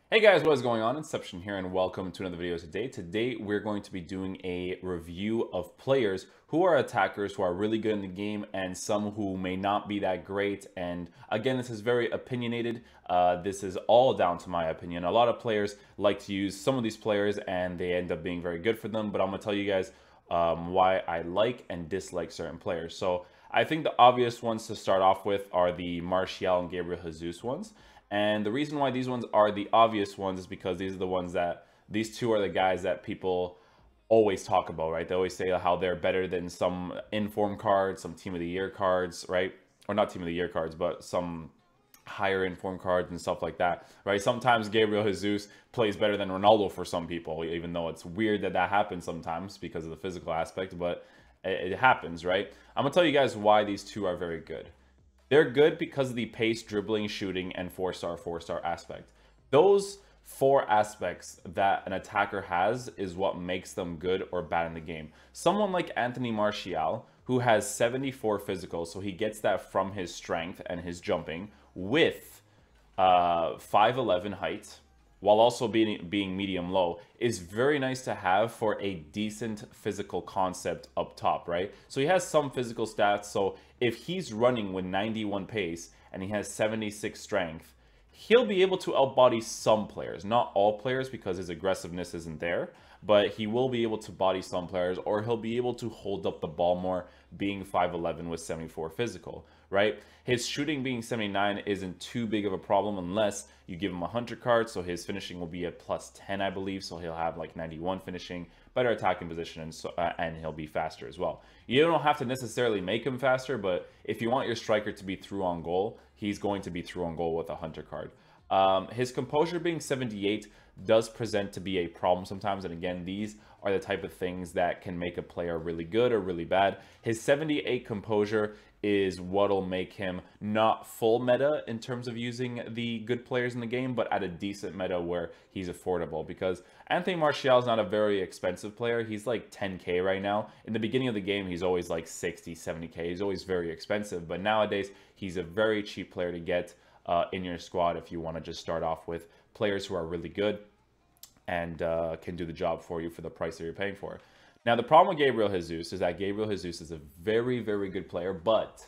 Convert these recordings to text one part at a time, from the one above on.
Hey guys, what is going on? Inception here and welcome to another video today. Today we're going to be doing a review of players who are attackers who are really good in the game and some who may not be that great. And again, this is very opinionated. This is all down to my opinion. A lot of players like to use some of these players and they end up being very good for them, but I'm going to tell you guys why I like and dislike certain players. So I think the obvious ones to start off with are the Martial and Gabriel Jesus ones. And the reason why these ones are the obvious ones is because these are the ones that these two are the guys that people always talk about, right? They always say how they're better than some inform cards, some team of the year cards, right? Or not team of the year cards, but some higher inform cards and stuff like that, right? Sometimes Gabriel Jesus plays better than Ronaldo for some people, even though it's weird that that happens sometimes because of the physical aspect, but it happens, right? I'm gonna tell you guys why these two are very good. They're good because of the pace, dribbling, shooting, and four-star aspect. Those four aspects that an attacker has is what makes them good or bad in the game. Someone like Anthony Martial, who has 74 physical, so he gets that from his strength and his jumping, with 5'11 height, while also being medium low, is very nice to have for a decent physical concept up top, right? So he has some physical stats. So if he's running with 91 pace and he has 76 strength, he'll be able to outbody some players, not all players because his aggressiveness isn't there, but he will be able to body some players, or he'll be able to hold up the ball more being 5'11 with 74 physical, right? His shooting being 79 isn't too big of a problem unless you give him a hunter card, so his finishing will be at plus 10, I believe, so he'll have like 91 finishing, better attacking position, and he'll be faster as well. You don't have to necessarily make him faster, but if you want your striker to be through on goal, he's going to be through on goal with a hunter card. His composure being 78 does present to be a problem sometimes, and again, these are the type of things that can make a player really good or really bad. His 78 composure is what'll make him not full meta in terms of using the good players in the game, but at a decent meta where he's affordable, because Anthony Martial is not a very expensive player. He's like 10k right now. In the beginning of the game, he's always like 60, 70k. He's always very expensive, but nowadays he's a very cheap player to get in your squad if you want to just start off with players who are really good and can do the job for you for the price that you're paying for. Now, the problem with Gabriel Jesus is that Gabriel Jesus is a very, very good player, but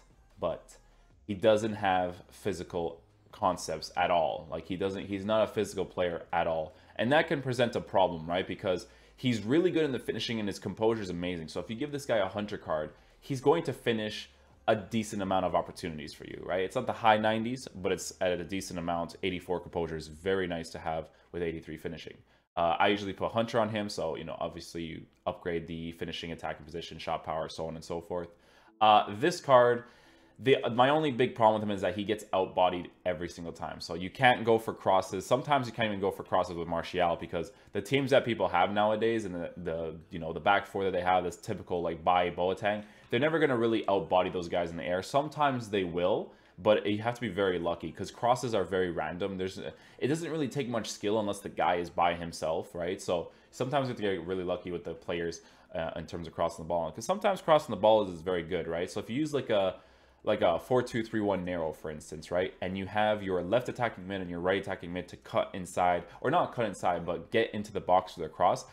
he doesn't have physical concepts at all. Like he's not a physical player at all. And that can present a problem, right? Because he's really good in the finishing and his composure is amazing. So if you give this guy a hunter card, he's going to finish a decent amount of opportunities for you, right? It's not the high 90s, but it's at a decent amount. 84 composure is very nice to have with 83 finishing. I usually put Hunter on him, so, you know, obviously you upgrade the finishing, attacking position, shot power, so on and so forth. This card, my only big problem with him is that he gets outbodied every single time. So you can't go for crosses. Sometimes you can't even go for crosses with Martial because the teams that people have nowadays and the back four that they have, this typical like Boateng, they're never going to really outbody those guys in the air. Sometimes they will, but you have to be very lucky because crosses are very random. It doesn't really take much skill unless the guy is by himself, right? So sometimes you have to get really lucky with the players in terms of crossing the ball, because sometimes crossing the ball is very good, right? So if you use like a 4-2-3-1 narrow, for instance, right? And you have your left attacking mid and your right attacking mid to cut inside, or not cut inside, but get into the box with their cross.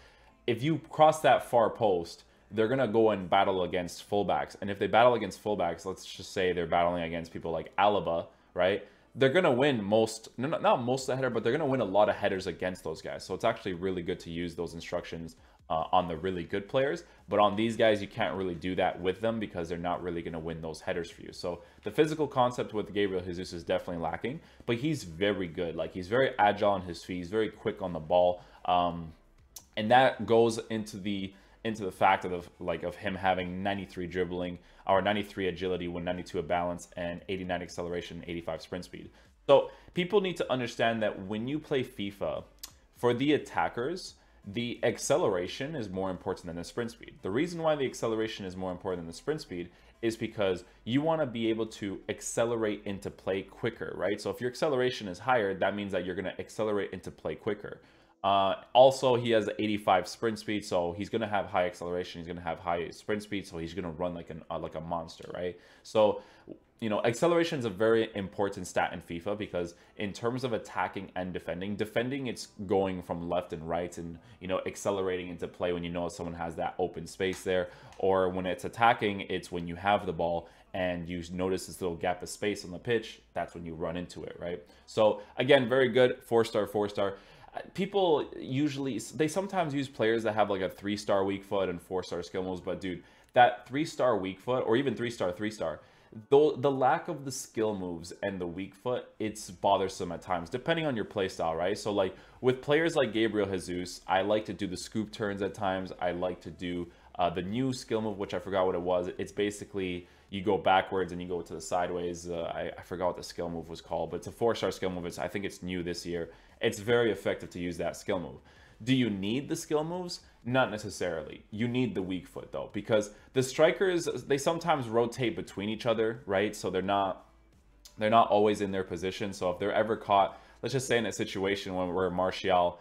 If you cross that far post, they're going to go and battle against fullbacks. And if they battle against fullbacks, let's just say they're battling against people like Alaba, right? They're going to win not most of the header, but they're going to win a lot of headers against those guys. So it's actually really good to use those instructions on the really good players. But on these guys, you can't really do that with them because they're not really going to win those headers for you. So the physical concept with Gabriel Jesus is definitely lacking, but he's very good. Like, he's very agile on his feet. He's very quick on the ball. And that goes into the fact of him having 93 dribbling or 93 agility with 92 of balance and 89 acceleration, 85 sprint speed. So people need to understand that when you play FIFA, for the attackers, the acceleration is more important than the sprint speed. The reason why the acceleration is more important than the sprint speed is because you want to be able to accelerate into play quicker, right? So if your acceleration is higher, that means that you're going to accelerate into play quicker. Also, he has 85 sprint speed, so he's going to have high acceleration. He's going to have high sprint speed, so he's going to run like a monster, right? So you know, acceleration is a very important stat in FIFA because in terms of attacking and defending, it's going from left and right and, you know, accelerating into play when you know someone has that open space there. Or when it's attacking, it's when you have the ball and you notice this little gap of space on the pitch, that's when you run into it, right? So again, very good, 4-star, 4-star. People usually, they sometimes use players that have like a 3-star weak foot and 4-star skill moves, but dude, that 3-star weak foot or even 3-star, 3-star, though the lack of the skill moves and the weak foot, it's bothersome at times, depending on your play style, right? So like with players like Gabriel Jesus, I like to do the scoop turns at times. I like to do the new skill move, which I forgot what it was. It's basically you go backwards and you go to the sideways. I forgot what the skill move was called, but it's a 4-star skill move. I think it's new this year. It's very effective to use that skill move. Do you need the skill moves? Not necessarily. You need the weak foot though, because the strikers, they sometimes rotate between each other, right? So they're not always in their position. So if they're ever caught, let's just say in a situation where Martial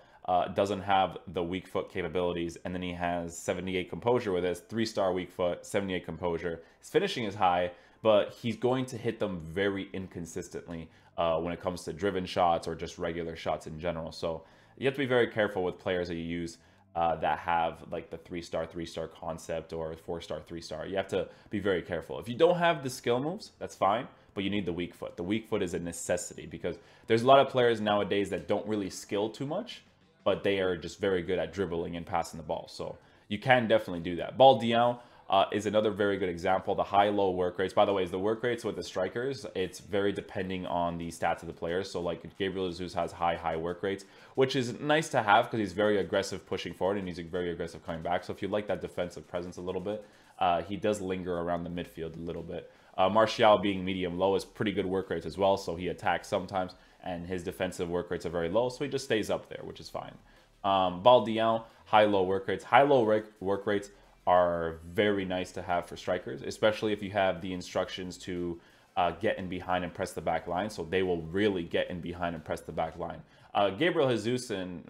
doesn't have the weak foot capabilities, and then he has 78 composure with his 3-star weak foot, 78 composure. His finishing is high, but he's going to hit them very inconsistently when it comes to driven shots or just regular shots in general. So you have to be very careful with players that you use that have like the 3-star, 3-star concept or 4-star, 3-star. You have to be very careful. If you don't have the skill moves, that's fine, but you need the weak foot. The weak foot is a necessity because there's a lot of players nowadays that don't really skill too much, but they are just very good at dribbling and passing the ball. So you can definitely do that. Balde is another very good example. The high-low work rates, by the way, is the work rates with the strikers. It's very depending on the stats of the players. So like Gabriel Jesus has high work rates, which is nice to have because he's very aggressive pushing forward and he's very aggressive coming back. So if you like that defensive presence a little bit, he does linger around the midfield a little bit. Martial being medium-low is pretty good work rates as well. So he attacks sometimes and his defensive work rates are very low. So he just stays up there, which is fine. Balde, high-low work rates. High-low work rates are very nice to have for strikers, especially if you have the instructions to get in behind and press the back line. So they will really get in behind and press the back line. Gabriel Jesus and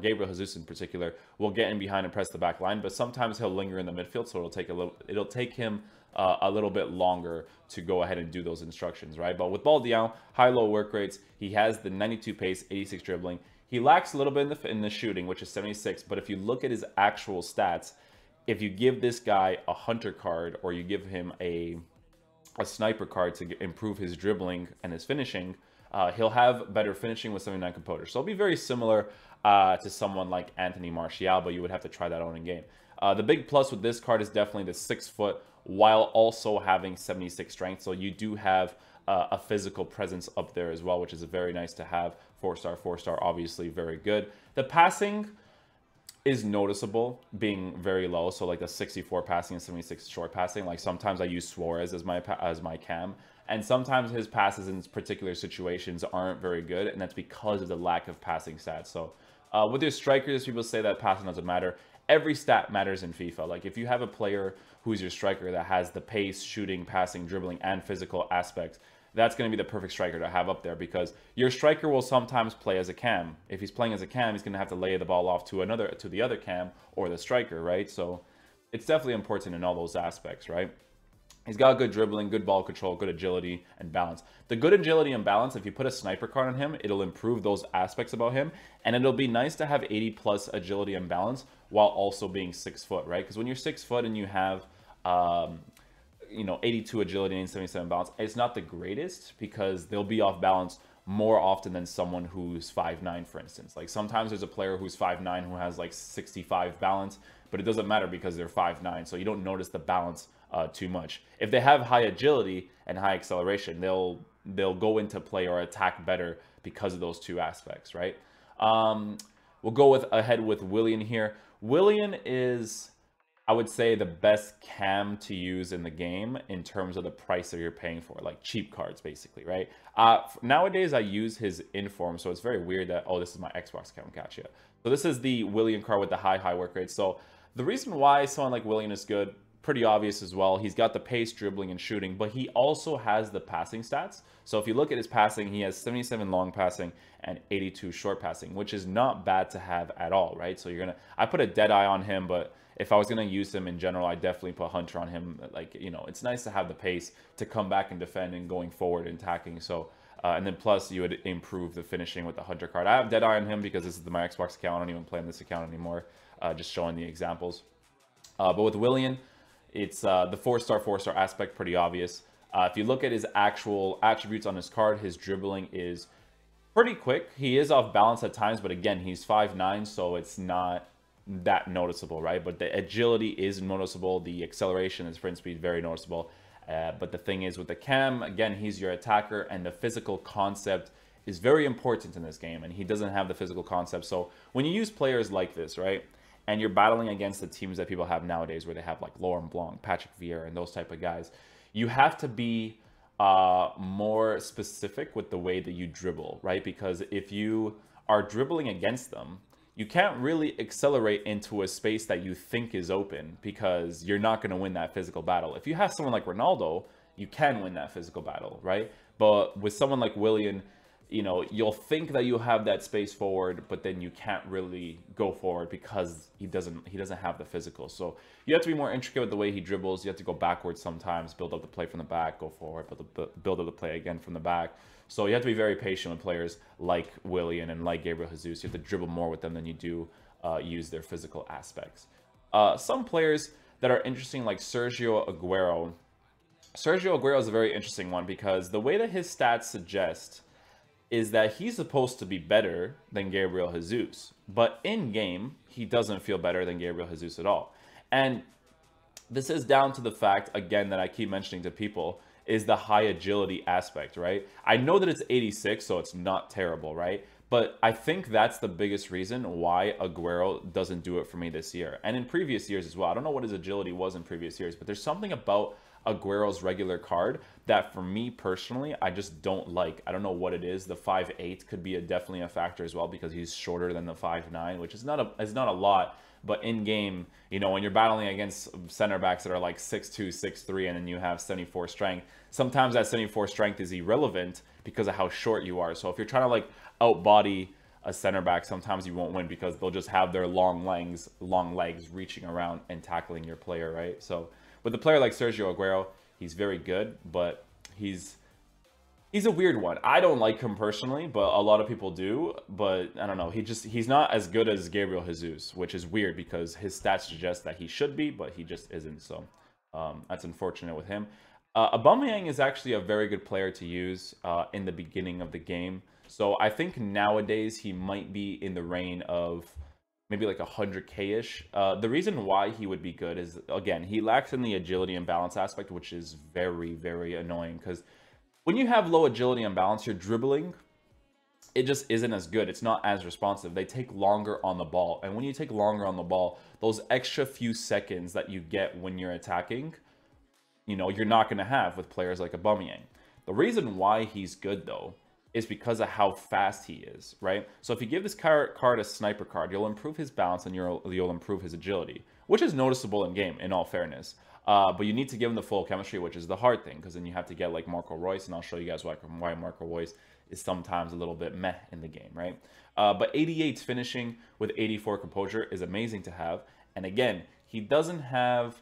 Gabriel Jesus in particular will get in behind and press the back line, but sometimes he'll linger in the midfield, so it'll take him a little bit longer to go ahead and do those instructions, right? But with Balde, high-low work rates, he has the 92 pace, 86 dribbling. He lacks a little bit in the shooting, which is 76, but if you look at his actual stats, if you give this guy a hunter card or you give him a sniper card to improve his dribbling and his finishing, he'll have better finishing with 79 composure. So it'll be very similar to someone like Anthony Martial, but you would have to try that out in game. The big plus with this card is definitely the 6 foot while also having 76 strength. So you do have a physical presence up there as well, which is very nice to have. 4-star, 4-star, obviously very good. The passing is noticeable being very low, so like the 64 passing and 76 short passing. Like sometimes I use Suarez as my cam, and sometimes his passes in particular situations aren't very good, and that's because of the lack of passing stats. So with your strikers, people say that passing doesn't matter. Every stat matters in FIFA. Like if you have a player who's your striker that has the pace, shooting, passing, dribbling, and physical aspects, that's going to be the perfect striker to have up there, because your striker will sometimes play as a cam. If he's playing as a cam, he's going to have to lay the ball off to the other cam or the striker, right? So it's definitely important in all those aspects, right? He's got good dribbling, good ball control, good agility and balance. The good agility and balance, if you put a sniper card on him, it'll improve those aspects about him. And it'll be nice to have 80 plus agility and balance while also being 6 foot, right? Because when you're 6 foot and you have, 82 agility and 77 balance, it's not the greatest because they'll be off balance more often than someone who's 5'9", for instance. Like sometimes there's a player who's 5'9" who has like 65 balance, but it doesn't matter because they're 5'9", so you don't notice the balance too much. If they have high agility and high acceleration, they'll go into play or attack better because of those two aspects, right? We'll go ahead with Willian here. Willian is, I would say, the best cam to use in the game in terms of the price that you're paying for, like cheap cards, basically, right? Nowadays, I use his inform, so it's very weird that, oh, this is my Xbox cam, gotcha. So this is the Willian card with the high work rate. So the reason why someone like Willian is good, pretty obvious as well. He's got the pace, dribbling, and shooting, but he also has the passing stats. So if you look at his passing, he has 77 long passing and 82 short passing, which is not bad to have at all, right? So I put a dead eye on him, but if I was gonna use him in general, I definitely put Hunter on him. Like, you know, it's nice to have the pace to come back and defend and going forward and attacking. So, and then plus you would improve the finishing with the Hunter card. I have dead eye on him because this is my Xbox account. I don't even play on this account anymore. Just showing the examples. But with Willian, it's the 4-star aspect, pretty obvious. If you look at his actual attributes on his card, his dribbling is pretty quick. He is off balance at times, but again, he's 5'9", so it's not that noticeable, right? But the agility is noticeable. The acceleration and sprint speed, very noticeable. But the thing is with the cam, again, he's your attacker, and the physical concept is very important in this game, and he doesn't have the physical concept. So when you use players like this, right, and you're battling against the teams that people have nowadays where they have like Laurent Blanc, Patrick Vieira, and those type of guys, you have to be more specific with the way that you dribble, right? Because if you are dribbling against them, you can't really accelerate into a space that you think is open because you're not going to win that physical battle. If you have someone like Ronaldo, you can win that physical battle, right? But with someone like Willian, you know, you'll think that you have that space forward, but then you can't really go forward because he doesn't have the physical. So you have to be more intricate with the way he dribbles. You have to go backwards sometimes, build up the play from the back, go forward, build up the play again from the back. So you have to be very patient with players like Willian and like Gabriel Jesus. You have to dribble more with them than you do use their physical aspects. Some players that are interesting, like Sergio Aguero. Sergio Aguero is a very interesting one because the way that his stats suggest is that he's supposed to be better than Gabriel Jesus, but in game, he doesn't feel better than Gabriel Jesus at all. And this is down to the fact, again, that I keep mentioning to people, is the high agility aspect, right? I know that it's 86, so it's not terrible, right? But I think that's the biggest reason why Aguero doesn't do it for me this year. And in previous years as well. I don't know what his agility was in previous years, but there's something about Aguero's regular card that for me personally, I just don't like. I don't know what it is. The 5'8" could be definitely a factor as well because he's shorter than the 5'9", which is not a lot. But in game, you know, when you're battling against center backs that are like 6'2", 6'3", and then you have 74 strength, sometimes that 74 strength is irrelevant because of how short you are. So if you're trying to like outbody a center back, sometimes you won't win because they'll just have their long legs reaching around and tackling your player, right? So with a player like Sergio Aguero, he's very good, but he's a weird one. I don't like him personally, but a lot of people do. But I don't know. He's not as good as Gabriel Jesus, which is weird because his stats suggest that he should be, but he just isn't. So that's unfortunate with him. Aubameyang is actually a very good player to use in the beginning of the game. So I think nowadays he might be in the reign of maybe like 100K-ish. The reason why he would be good is, again, he lacks in the agility and balance aspect, which is very, very annoying because when you have low agility and balance, your dribbling, it just isn't as good. It's not as responsive. They take longer on the ball. And when you take longer on the ball, those extra few seconds that you get when you're attacking, you know, you're not going to have with players like Aubameyang. The reason why he's good, though, is because of how fast he is, right? So if you give this card a sniper card, you'll improve his balance and you'll improve his agility, which is noticeable in game, in all fairness. But you need to give him the full chemistry, which is the hard thing, because then you have to get like Marco Reus, and I'll show you guys why Marco Reus is sometimes a little bit meh in the game, right? But 88 finishing with 84 composure is amazing to have. And again, he doesn't have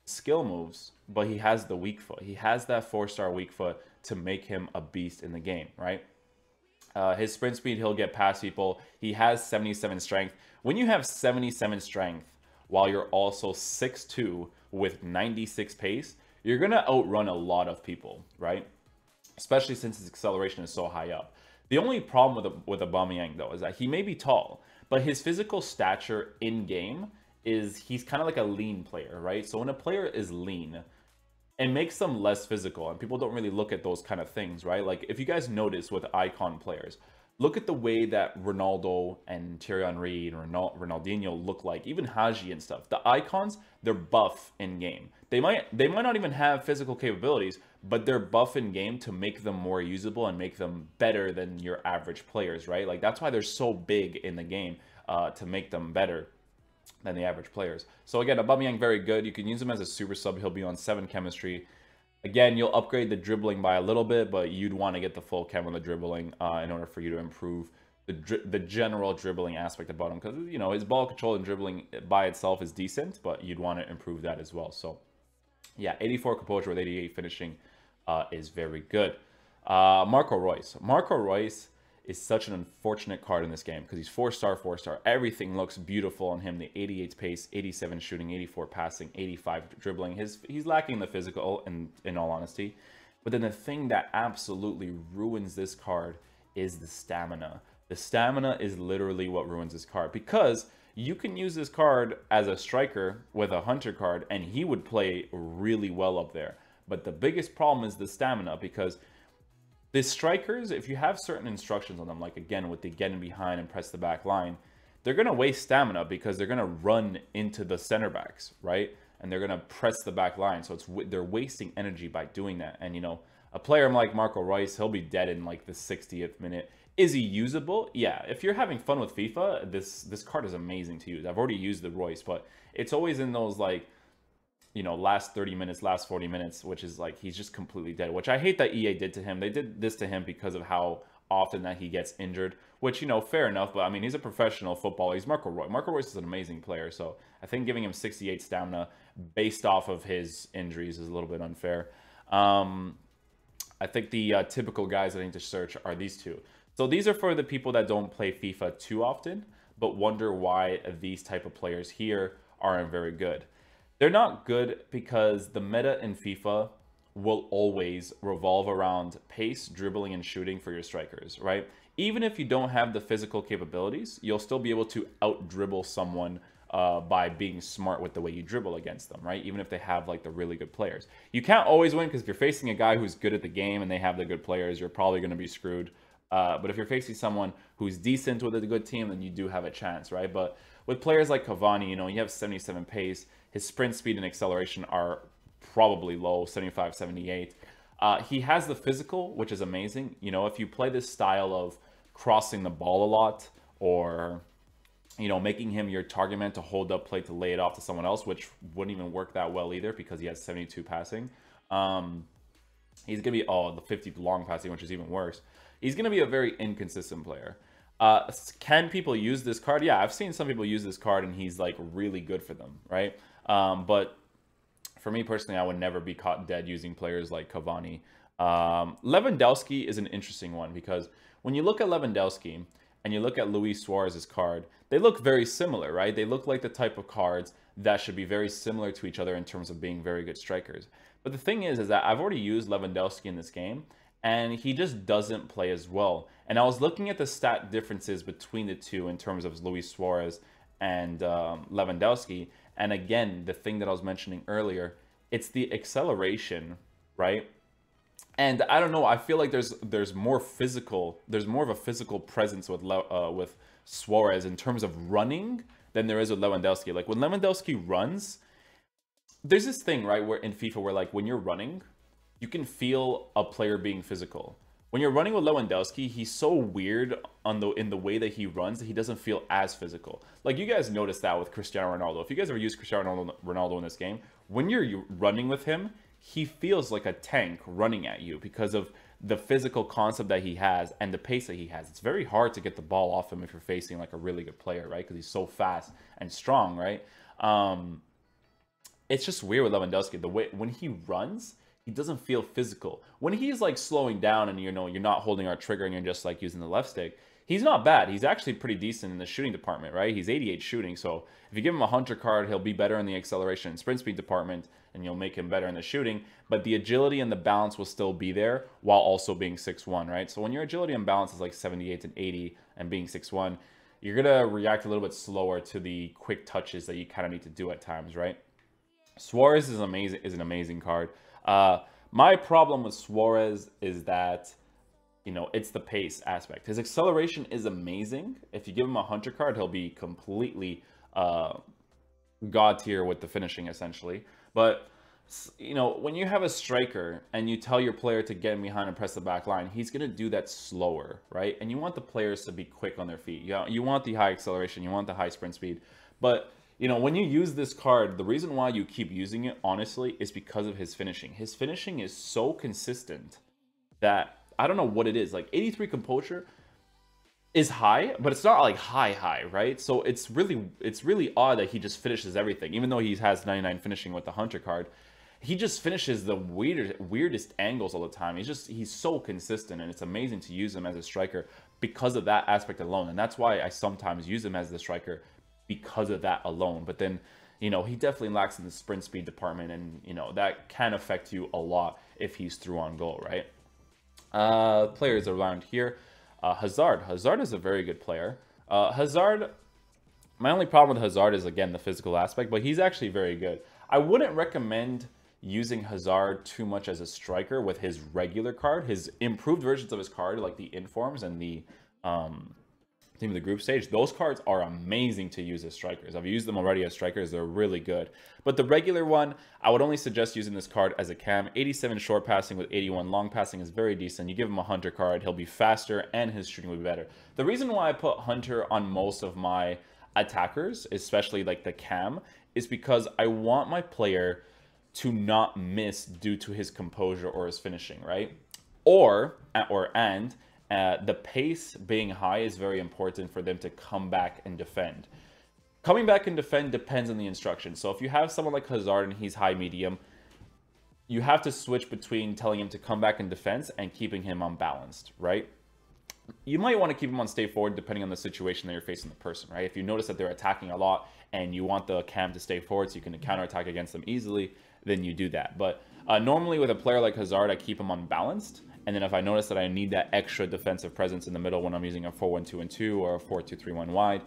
skill moves, but he has the weak foot. He has that 4-star weak foot to make him a beast in the game, right? His sprint speed, he'll get past people. He has 77 strength. When you have 77 strength while you're also 6'2", with 96 pace, you're going to outrun a lot of people, right? Especially since his acceleration is so high up. The only problem with Aubameyang, though, is that he may be tall, but his physical stature in-game is he's kind of like a lean player, right? So when a player is lean, it makes them less physical, and people don't really look at those kind of things, right? Like, if you guys notice with icon players, look at the way that Ronaldo and Thierry Henry and Ronaldinho look like, even Haji and stuff. The icons, they're buff in game. They might not even have physical capabilities, but they're buff in game to make them more usable and make them better than your average players, right? Like, that's why they're so big in the game, to make them better. than the average players. So again, Aubameyang very good. You can use him as a super sub. He'll be on 7 chemistry. Again, you'll upgrade the dribbling by a little bit, but you'd want to get the full chem on the dribbling in order for you to improve the general dribbling aspect about him. Because, you know, his ball control and dribbling by itself is decent, but you'd want to improve that as well. So, yeah, 84 composure with 88 finishing is very good. Marco Reus. Marco Reus is such an unfortunate card in this game because he's 4-star, 4-star. Everything looks beautiful on him. The 88 pace, 87 shooting, 84 passing, 85 dribbling. He's lacking the physical, in all honesty. But then the thing that absolutely ruins this card is the stamina. The stamina is literally what ruins this card, because you can use this card as a striker with a hunter card and he would play really well up there. But the biggest problem is the stamina, because the strikers, if you have certain instructions on them, like again with the get in behind and press the back line, they're going to waste stamina because they're going to run into the center backs, right? And they're going to press the back line. So they're wasting energy by doing that. And, you know, a player like Marco Reus, he'll be dead in like the 60th minute. Is he usable? Yeah. If you're having fun with FIFA, this card is amazing to use. I've already used the Reus, but it's always in those like, you know, last 30 minutes, last 40 minutes, which is like, he's just completely dead, which I hate that EA did to him. They did this to him because of how often that he gets injured, which, you know, fair enough. But I mean, he's a professional footballer. He's Marco Reus. Marco Reus is an amazing player. So I think giving him 68 stamina based off of his injuries is a little bit unfair. I think the typical guys I need to search are these two. So these are for the people that don't play FIFA too often, but wonder why these type of players here aren't very good. They're not good because the meta in FIFA will always revolve around pace, dribbling, and shooting for your strikers, right? Even if you don't have the physical capabilities, you'll still be able to out-dribble someone by being smart with the way you dribble against them, right? Even if they have like the really good players. You can't always win, because if you're facing a guy who's good at the game and they have the good players, you're probably going to be screwed. But if you're facing someone who's decent with a good team, then you do have a chance, right? But with players like Cavani, you know, you have 77 pace. His sprint speed and acceleration are probably low, 75, 78. He has the physical, which is amazing. You know, if you play this style of crossing the ball a lot, or, you know, making him your target man to hold up play to lay it off to someone else, which wouldn't even work that well either because he has 72 passing. He's going to be, the 50 long passing, which is even worse. He's going to be a very inconsistent player. Can people use this card? Yeah, I've seen some people use this card and he's like really good for them, right? But for me personally, I would never be caught dead using players like Cavani. Lewandowski is an interesting one, because when you look at Lewandowski and you look at Luis Suarez's card, they look very similar, right? They look like the type of cards that should be very similar to each other in terms of being very good strikers. But the thing is that I've already used Lewandowski in this game, and he just doesn't play as well. And I was looking at the stat differences between the two in terms of Luis Suarez and Lewandowski. And again, the thing that I was mentioning earlier, it's the acceleration, right? And I don't know, I feel like there's more of a physical presence with Suarez in terms of running than there is with Lewandowski. Like when Lewandowski runs, there's this thing, right, where in FIFA where like when you're running, you can feel a player being physical. When you're running with Lewandowski, he's so weird in the way that he runs that he doesn't feel as physical. Like you guys noticed that with Cristiano Ronaldo. If you guys ever use Cristiano Ronaldo in this game, when you're running with him, he feels like a tank running at you because of the physical concept that he has and the pace that he has. It's very hard to get the ball off him if you're facing like a really good player, right? Because he's so fast and strong, right? It's just weird with Lewandowski. The way when he runs, he doesn't feel physical. When he's like slowing down and you know you're not holding our trigger and you're just like using the left stick, he's not bad. He's actually pretty decent in the shooting department, right? He's 88 shooting, so if you give him a hunter card, he'll be better in the acceleration and sprint speed department, and you'll make him better in the shooting. But the agility and the balance will still be there while also being 6'1", right? So when your agility and balance is like 78 and 80 and being 6'1", you're gonna react a little bit slower to the quick touches that you kind of need to do at times, right? Suarez is an amazing card. My problem with Suarez is that, you know, it's the pace aspect. His acceleration is amazing. If you give him a hunter card, he'll be completely god tier with the finishing, essentially. But, you know, when you have a striker and you tell your player to get in behind and press the back line, he's going to do that slower, right? And you want the players to be quick on their feet. You want the high acceleration. You want the high sprint speed. But you know, when you use this card, the reason why you keep using it, honestly, is because of his finishing. His finishing is so consistent that I don't know what it is. Like 83 composure is high, but it's not like high, right? So it's really odd that he just finishes everything, even though he has 99 finishing with the Hunter card. He just finishes the weirdest angles all the time. He's so consistent, and it's amazing to use him as a striker because of that aspect alone. And that's why I sometimes use him as the striker, because of that alone. But then, you know, he definitely lacks in the sprint speed department, and you know that can affect you a lot if he's through on goal, right? Players around here. Hazard. Hazard is a very good player. Hazard, my only problem with Hazard is, again, the physical aspect, but he's actually very good. I wouldn't recommend using Hazard too much as a striker with his regular card. His improved versions of his card, like the Informs and the Team of the Group Stage, those cards are amazing to use as strikers. I've used them already as strikers. They're really good. But the regular one, I would only suggest using this card as a cam. 87 short passing with 81 long passing is very decent. You give him a Hunter card, he'll be faster, and his shooting will be better. The reason why I put Hunter on most of my attackers, especially like the cam, is because I want my player to not miss due to his composure or his finishing, right? The pace being high is very important for them to come back and defend. Coming back and defend depends on the instruction. So if you have someone like Hazard and he's high medium, you have to switch between telling him to come back in defense and keeping him unbalanced, right? You might want to keep him on stay forward depending on the situation that you're facing the person, right? If you notice that they're attacking a lot and you want the cam to stay forward so you can counterattack against them easily, then you do that. But normally with a player like Hazard, I keep him unbalanced. And then if I notice that I need that extra defensive presence in the middle when I'm using a 4-1-2-2 or a 4-2-3-1 wide,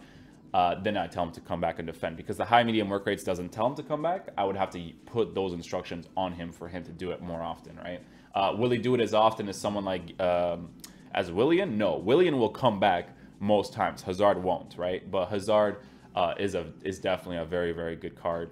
then I tell him to come back and defend. Because the high medium work rates doesn't tell him to come back, I would have to put those instructions on him for him to do it more often, right? Will he do it as often as someone like as Willian? No, Willian will come back most times. Hazard won't, right? But Hazard is definitely a very, very good card.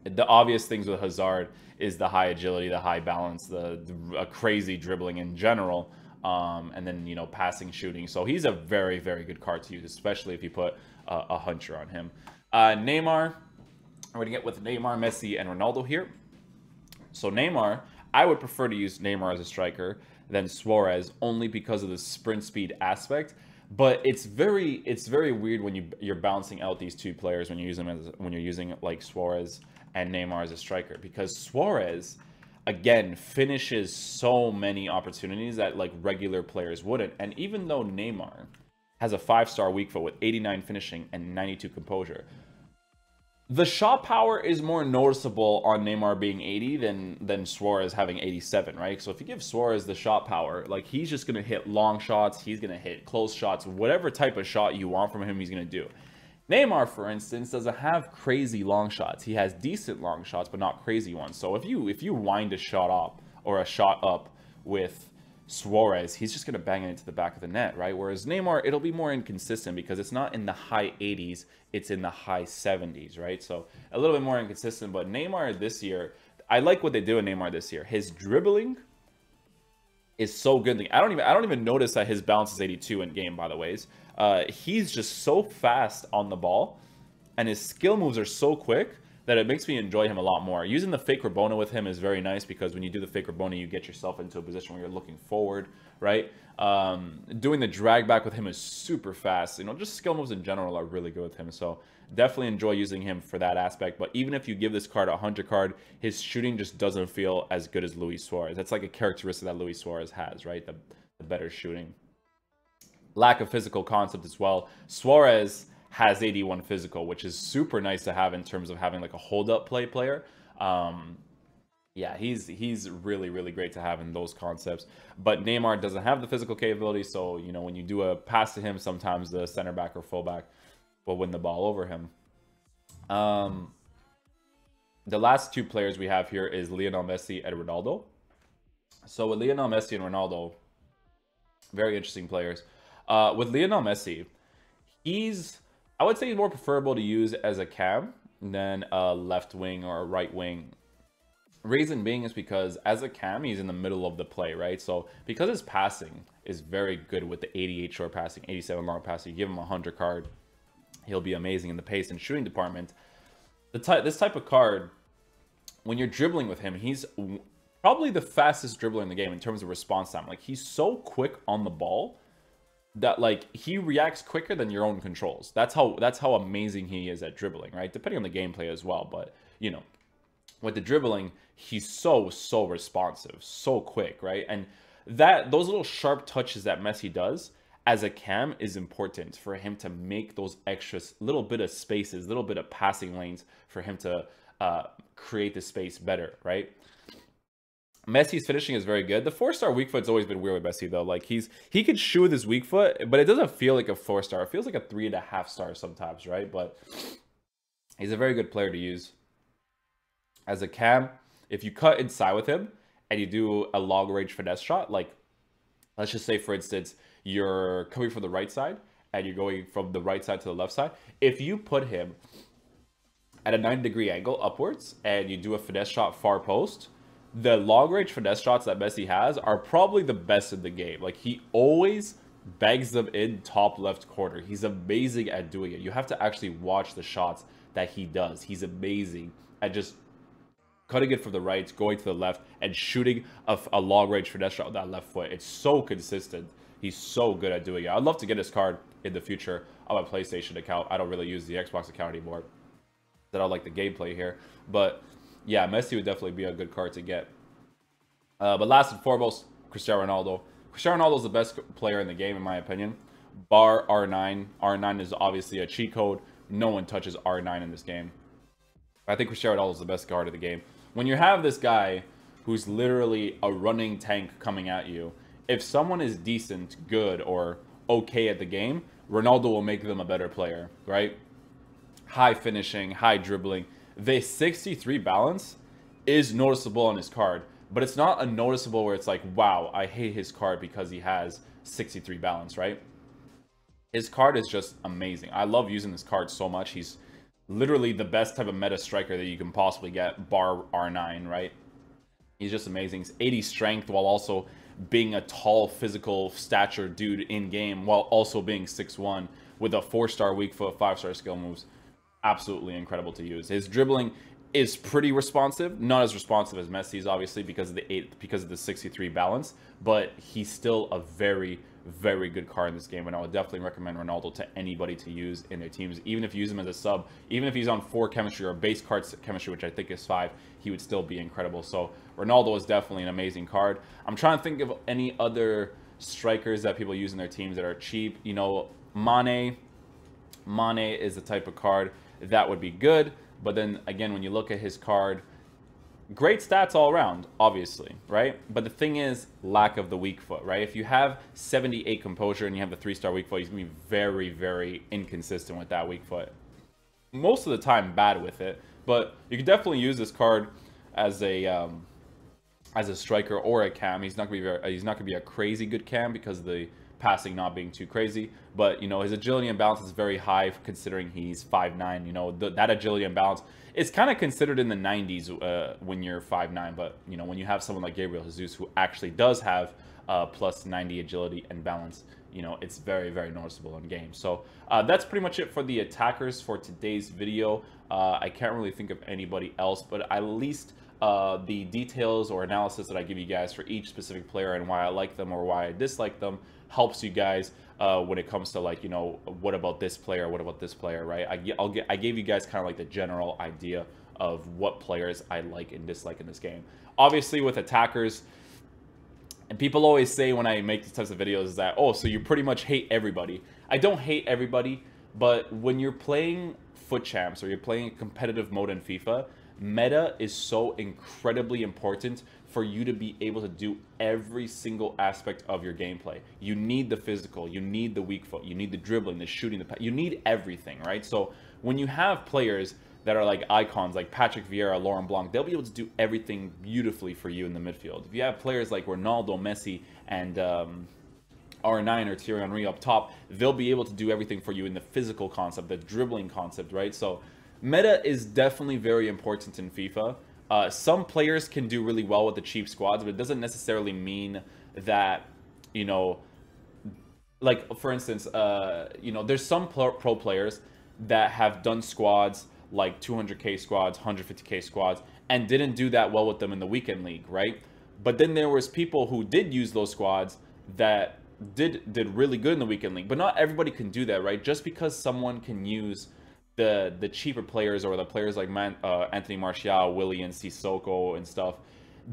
The obvious things with Hazard is the high agility, the high balance, the crazy dribbling in general, and then, you know, passing, shooting. So he's a very, very good card to use, especially if you put a Hunter on him. Neymar, we're going to get with Neymar, Messi, and Ronaldo here. So Neymar, I would prefer to use Neymar as a striker than Suarez, only because of the sprint speed aspect. But it's very weird when you're balancing out these two players when you're using like Suarez and Neymar as a striker, because Suarez, again, finishes so many opportunities that like regular players wouldn't. And even though Neymar has a 5-star weak foot with 89 finishing and 92 composure, the shot power is more noticeable on Neymar being 80 than Suarez having 87, right? So if you give Suarez the shot power, like, he's just going to hit long shots, he's going to hit close shots, whatever type of shot you want from him, he's going to do. Neymar, for instance, doesn't have crazy long shots. He has decent long shots, but not crazy ones. So if you wind a shot up or a shot up with Suarez, he's just going to bang it into the back of the net, right? Whereas Neymar, it'll be more inconsistent because it's not in the high 80s, it's in the high 70s, right? So a little bit more inconsistent. But Neymar this year, I like what they do in Neymar this year. His dribbling is so good. I don't even notice that his balance is 82 in game, by the ways. He's just so fast on the ball, and his skill moves are so quick that it makes me enjoy him a lot more. Using the fake Rabona with him is very nice because when you do the fake Rabona, you get yourself into a position where you're looking forward, right? Doing the drag back with him is super fast. You know, just skill moves in general are really good with him. So definitely enjoy using him for that aspect. But even if you give this card a Hunter card, his shooting just doesn't feel as good as Luis Suarez. That's like a characteristic that Luis Suarez has, right? The better shooting. Lack of physical concept as well. Suarez has 81 physical, which is super nice to have in terms of having like a hold-up player. Yeah, he's really, really great to have in those concepts. But Neymar doesn't have the physical capability, so, you know, when you do a pass to him, sometimes the center back or fullback will win the ball over him. The last two players we have here is Lionel Messi and Ronaldo. So with Lionel Messi and Ronaldo, very interesting players. With Lionel Messi, I would say he's more preferable to use as a cam than a left wing or a right wing. Reason being is because as a cam, he's in the middle of the play, right? So because his passing is very good with the 88 short passing, 87 long passing, you give him a 100 card, he'll be amazing in the pace and shooting department. This type of card, when you're dribbling with him, he's probably the fastest dribbler in the game in terms of response time. Like, he's so quick on the ball that, like, he reacts quicker than your own controls. That's how amazing he is at dribbling, right? Depending on the gameplay as well, but you know, with the dribbling, he's so responsive, so quick, right? And those little sharp touches that Messi does as a cam is important for him to make those extra little bit of spaces, little bit of passing lanes for him to create the space better, right? Messi's finishing is very good. The 4-star weak foot's always been weird with Messi though. Like, he could shoot with his weak foot, but it doesn't feel like a 4-star. It feels like a 3.5 star sometimes, right? But he's a very good player to use as a cam. If you cut inside with him and you do a long range finesse shot, like, let's just say, for instance, you're coming from the right side and you're going from the right side to the left side. If you put him at a 90-degree angle upwards and you do a finesse shot far post, the long range finesse shots that Messi has are probably the best in the game. Like, he always bags them in top left corner. He's amazing at doing it. You have to actually watch the shots that he does. He's amazing at just cutting it from the right, going to the left, and shooting a long range finesse shot with that left foot. It's so consistent. He's so good at doing it. I'd love to get his card in the future on my PlayStation account. I don't really use the Xbox account anymore. I don't like the gameplay here. But yeah, Messi would definitely be a good card to get. But last and foremost, Cristiano Ronaldo. Cristiano Ronaldo is the best player in the game, in my opinion. Bar R9. R9 is obviously a cheat code. No one touches R9 in this game. I think Cristiano Ronaldo is the best card of the game. When you have this guy who's literally a running tank coming at you, if someone is decent, good, or okay at the game, Ronaldo will make them a better player, right? High finishing, high dribbling. The 63 balance is noticeable on his card, but it's not a noticeable where it's like, wow, I hate his card because he has 63 balance, right? His card is just amazing. I love using this card so much. He's literally the best type of meta striker that you can possibly get, bar R9, right? He's just amazing. He's 80 strength while also being a tall physical stature dude in game, while also being 6'1", with a 4-star weak foot, 5-star skill moves. Absolutely incredible to use. His dribbling is pretty responsive, not as responsive as Messi's, obviously, because of the 63 balance, but he's still a very good card in this game, and I would definitely recommend Ronaldo to anybody to use in their teams. Even if you use him as a sub, even if he's on 4 chemistry or base card chemistry, which I think is 5, he would still be incredible. So Ronaldo is definitely an amazing card. I'm trying to think of any other strikers that people use in their teams that are cheap. You know, Mane is the type of card that would be good, but then again, when you look at his card, great stats all around, obviously, right? But the thing is, lack of the weak foot, right? If you have 78 composure and you have the 3-star weak foot, he's going to be very inconsistent with that weak foot. Most of the time, bad with it, but you can definitely use this card as a striker or a cam. He's not going to be a crazy good cam because of the passing not being too crazy, but you know, his agility and balance is very high considering he's 5'9". You know, that agility and balance is kind of considered in the 90s when you're 5'9", but you know, when you have someone like Gabriel Jesus who actually does have plus 90 agility and balance, you know, it's very noticeable in game. So that's pretty much it for the attackers for today's video. I can't really think of anybody else, but at least the details or analysis that I give you guys for each specific player and why I like them or why I dislike them helps you guys when it comes to, like, you know, what about this player, what about this player, right? I gave you guys kind of like the general idea of what players I like and dislike in this game. Obviously with attackers, and people always say when I make these types of videos is that, oh, so you pretty much hate everybody. I don't hate everybody, but when you're playing Futchamps or you're playing a competitive mode in FIFA, meta is so incredibly important for you to be able to do every single aspect of your gameplay. You need the physical, you need the weak foot, you need the dribbling, the shooting, you need everything, right? So when you have players that are like icons like Patrick Vieira, Laurent Blanc, they'll be able to do everything beautifully for you in the midfield. If you have players like Ronaldo, Messi, and R9 or Thierry Henry up top, they'll be able to do everything for you in the physical concept, the dribbling concept, right? So meta is definitely very important in FIFA. Some players can do really well with the cheap squads, but it doesn't necessarily mean that, you know, like, for instance, you know, there's some pro players that have done squads like 200k squads, 150k squads, and didn't do that well with them in the weekend league, right? But then there was people who did use those squads that did really good in the weekend league. But not everybody can do that, right? Just because someone can use the cheaper players or the players like Anthony Martial, Willian, Sissoko and stuff,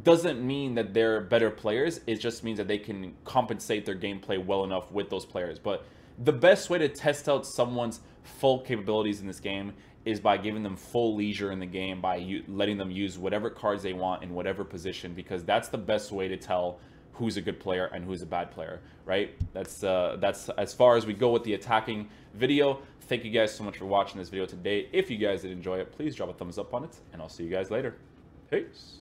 doesn't mean that they're better players. It just means that they can compensate their gameplay well enough with those players. But the best way to test out someone's full capabilities in this game is by giving them full leisure in the game, by letting them use whatever cards they want in whatever position, because that's the best way to tell who's a good player and who's a bad player, right? That's as far as we go with the attacking video. Thank you guys so much for watching this video today. If you guys did enjoy it, please drop a thumbs up on it, and I'll see you guys later. Peace.